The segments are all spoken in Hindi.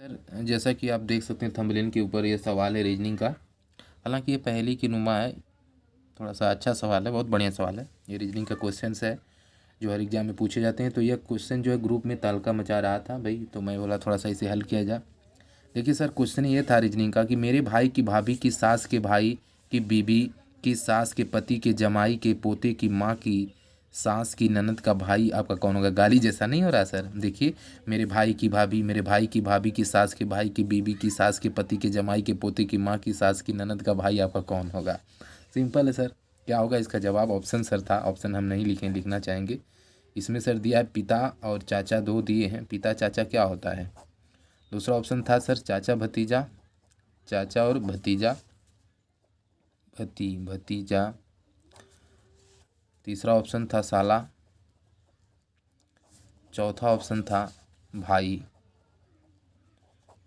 सर जैसा कि आप देख सकते हैं थंबनेल के ऊपर ये सवाल है रीजनिंग का। हालांकि ये पहेली की नुमा है, थोड़ा सा अच्छा सवाल है, बहुत बढ़िया सवाल है। ये रीजनिंग का क्वेश्चंस है जो हर एग्जाम में पूछे जाते हैं। तो यह क्वेश्चन जो है ग्रुप में तहलका मचा रहा था भाई, तो मैं बोला थोड़ा सा इसे हल किया जाए। देखिए सर, क्वेश्चन ये था रीजनिंग का कि मेरे भाई की भाभी की सास के भाई की बीबी की सास के पति के जमाई के पोते की माँ की सास की ननद का भाई आपका कौन होगा। गाली जैसा नहीं हो रहा सर। देखिए, मेरे भाई की भाभी, मेरे भाई की भाभी की सास के भाई की बीबी की सास के पति के जमाई के पोते की माँ की सास की ननद का भाई आपका कौन होगा। सिंपल है सर। क्या होगा इसका जवाब? ऑप्शन सर था, ऑप्शन हम नहीं लिखना चाहेंगे। इसमें सर दिया है पिता और चाचा, दो दिए हैं। पिता चाचा क्या होता है? दूसरा ऑप्शन था सर चाचा भतीजा, चाचा और भतीजा, भतीजा। तीसरा ऑप्शन था साला। चौथा ऑप्शन था भाई।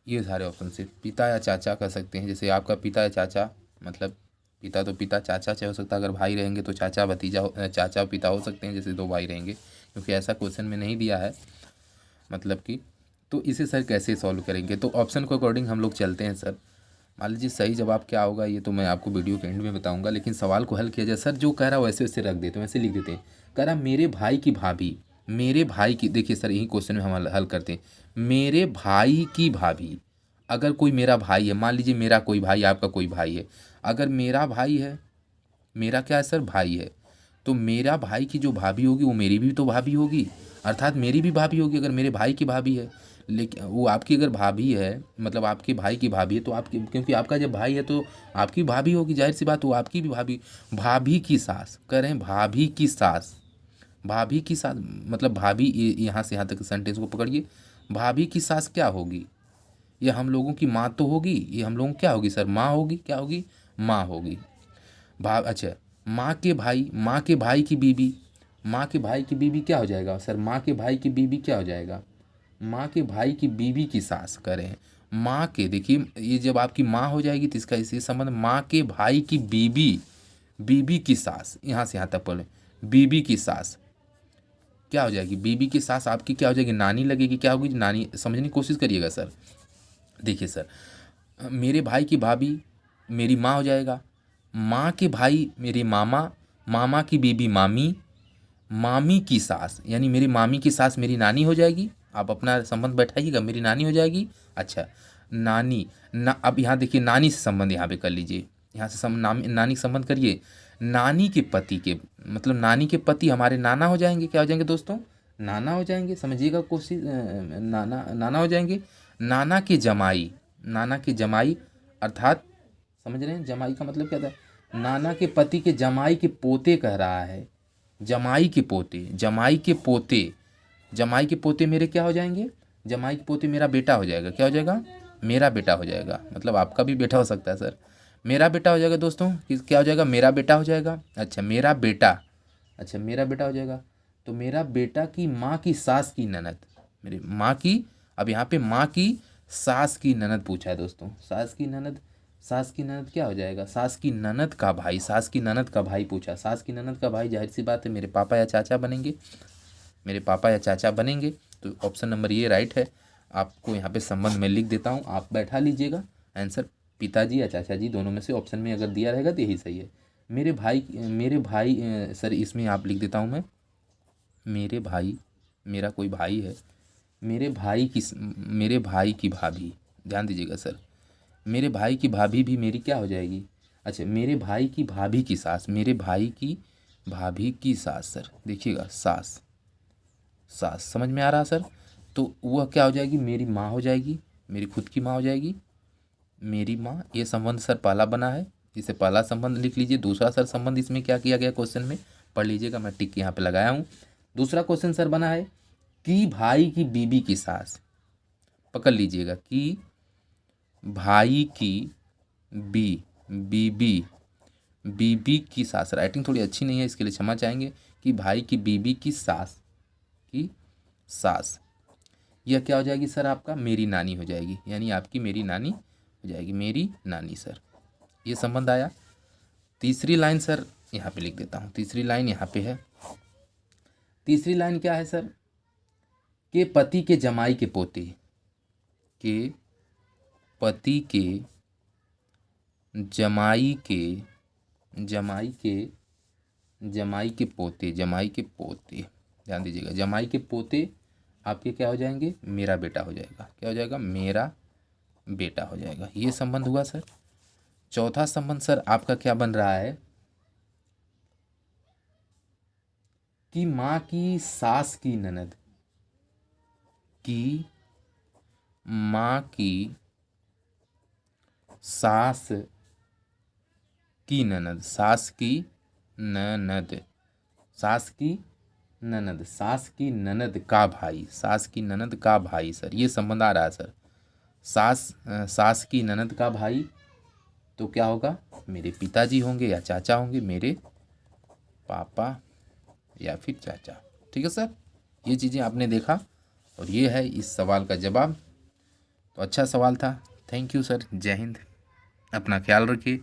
ये सारे ऑप्शन से पिता या चाचा कह सकते हैं। जैसे आपका पिता या चाचा, मतलब पिता तो पिता, चाचा हो सकता है। अगर भाई रहेंगे तो चाचा भतीजा, चाचा पिता हो सकते हैं, जैसे दो भाई रहेंगे, क्योंकि ऐसा क्वेश्चन में नहीं दिया है मतलब कि। तो इसे सर कैसे सॉल्व करेंगे? तो ऑप्शन को अकॉर्डिंग हम लोग चलते हैं सर। मान लीजिए सही जवाब क्या होगा ये तो मैं आपको वीडियो के एंड में बताऊंगा, लेकिन सवाल को हल किया जाए। सर जो कह रहा है वैसे वैसे रख देते हैं, वैसे लिख देते हैं। कह रहा मेरे भाई की भाभी, मेरे भाई की, देखिए सर यही क्वेश्चन में हम हल करते हैं। मेरे भाई की भाभी, अगर कोई मेरा भाई है, मान लीजिए मेरा कोई भाई, आपका कोई भाई है, अगर मेरा भाई है, मेरा क्या है सर, भाई है, तो मेरा भाई की जो भाभी होगी वो मेरी भी तो भाभी होगी, अर्थात मेरी भी भाभी होगी अगर मेरे भाई की भाभी है। लेकिन वो आपकी अगर भाभी है, मतलब आपके भाई की भाभी है, तो आपकी, क्योंकि आपका जब भाई है तो आपकी भाभी होगी, जाहिर सी बात, वो आपकी भी भाभी। भाभी की सास कह रहे हैं, भाभी की सास, भाभी की सास मतलब भाभी, ये यहाँ से यहाँ तक सेंटेंस को पकड़िए। भाभी की सास क्या होगी? ये हम लोगों की माँ तो होगी, ये हम लोगों की क्या होगी सर, माँ होगी। क्या होगी? माँ होगी। अच्छा, माँ के भाई, माँ के भाई की बीबी, माँ के भाई की बीबी क्या हो जाएगा सर? माँ के भाई की बीबी क्या हो जाएगा? माँ के भाई की बीबी की सास करें। माँ के, देखिए ये जब आपकी माँ हो जाएगी तो इसका इसी संबंध, माँ के भाई की बीबी, बीबी की सास, यहाँ से यहाँ तक पढ़े, बीबी की सास क्या हो जाएगी? बीबी की सास आपकी क्या हो जाएगी? नानी लगेगी। क्या होगी? नानी। समझने की कोशिश करिएगा सर। देखिए सर, मेरे भाई की भाभी मेरी माँ हो जाएगा, माँ के भाई मेरे मामा, मामा की बीबी मामी, मामी की सास यानी मेरी मामी की सास मेरी नानी हो जाएगी। आप अपना संबंध बैठाइएगा, मेरी नानी हो जाएगी। अच्छा, नानी ना, अब यहाँ देखिए नानी से संबंध यहाँ पे कर लीजिए, यहाँ से नानी से संबंध करिए। नानी के पति के, मतलब नानी के पति हमारे नाना हो जाएंगे। क्या हो जाएंगे दोस्तों? नाना हो जाएंगे। समझिएगा कोशिश, नाना, नाना हो जाएंगे। नाना के जमाई, नाना के जमाई, अर्थात समझ रहे हैं जमाई का मतलब क्या था? नाना के पति के जमाई के पोते कह रहा है, जमाई के पोते, जमाई के पोते, जमाई के पोते मेरे क्या हो जाएंगे? जमाई के पोते मेरा बेटा हो जाएगा। क्या हो जाएगा? मेरा बेटा हो जाएगा। मतलब आपका भी बेटा हो सकता है सर। मेरा बेटा हो जाएगा दोस्तों। क्या हो जाएगा? मेरा बेटा हो जाएगा। अच्छा मेरा बेटा, अच्छा मेरा बेटा हो जाएगा। तो मेरा बेटा की माँ की सास की ननद, मेरी माँ की, अब यहाँ पे माँ की सास की ननद पूछा है दोस्तों। सास की ननद, सास की ननद क्या हो जाएगा? सास की ननद का भाई, सास की ननद का भाई पूछा। सास की ननद का भाई जाहिर सी बात है मेरे पापा या चाचा बनेंगे, मेरे पापा या चाचा बनेंगे। तो ऑप्शन नंबर ये राइट है। आपको यहाँ पे संबंध में लिख देता हूँ, आप बैठा लीजिएगा। आंसर पिताजी या चाचा जी, दोनों में से ऑप्शन में अगर दिया रहेगा तो यही सही है। मेरे भाई सर इसमें आप लिख देता हूँ मैं, मेरे भाई, मेरा कोई भाई है, मेरे भाई की भाभी, ध्यान दीजिएगा सर, मेरे भाई की भाभी भी मेरी क्या हो जाएगी? अच्छा, मेरे भाई की भाभी की सास, मेरे भाई की भाभी की सास सर, देखिएगा सास, सास समझ में आ रहा सर? तो वह क्या हो जाएगी? मेरी माँ हो जाएगी, मेरी खुद की माँ हो जाएगी, मेरी माँ। ये संबंध सर पहला बना है, इसे पहला संबंध लिख लीजिए। दूसरा सर संबंध इसमें क्या किया गया क्वेश्चन में, पढ़ लीजिएगा, मैं टिक यहाँ पे लगाया हूँ। दूसरा क्वेश्चन सर बना है कि भाई की बीबी की सास, पकड़ लीजिएगा, कि भाई की बीबी, बीबी की सास, राइटिंग थोड़ी अच्छी नहीं है इसके लिए क्षमा चाहेंगे, कि भाई की बीबी की सास, की सास, यह क्या हो जाएगी सर? आपका मेरी नानी हो जाएगी, यानी आपकी मेरी नानी हो जाएगी, मेरी नानी सर। ये संबंध आया। तीसरी लाइन सर यहाँ पे लिख देता हूँ, तीसरी लाइन यहाँ पे है। तीसरी लाइन क्या है सर? के पति के जमाई के पोते, के पति के जमाई के पोते, ध्यान दीजिएगा, जमाई के पोते आपके क्या हो जाएंगे, मेरा बेटा हो जाएगा। क्या हो जाएगा, मेरा बेटा हो जाएगा। ये संबंध हुआ सर। चौथा संबंध सर आपका क्या बन रहा है कि माँ की सास की ननद, कि माँ की सास की ननद, सास की ननद, सास की ननद, सास की ननद का भाई, सास की ननद का भाई सर, ये संबंध आ रहा है सर। सास की ननद का भाई तो क्या होगा, मेरे पिताजी होंगे या चाचा होंगे, मेरे पापा या फिर चाचा। ठीक है सर, ये चीज़ें आपने देखा और ये है इस सवाल का जवाब। तो अच्छा सवाल था। थैंक यू सर, जय हिंद, अपना ख्याल रखिए।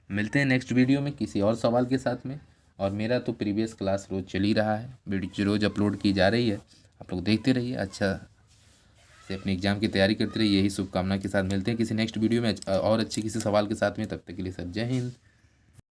मिलते हैं नेक्स्ट वीडियो में किसी और सवाल के साथ में। और मेरा तो प्रीवियस क्लास रोज़ चल ही रहा है, वीडियो रोज़ अपलोड की जा रही है, आप लोग देखते रहिए, अच्छा से अपने एग्ज़ाम की तैयारी करते रहिए। यही शुभकामना के साथ मिलते हैं किसी नेक्स्ट वीडियो में और अच्छे किसी सवाल के साथ में। तब तक के लिए सर जय हिंद।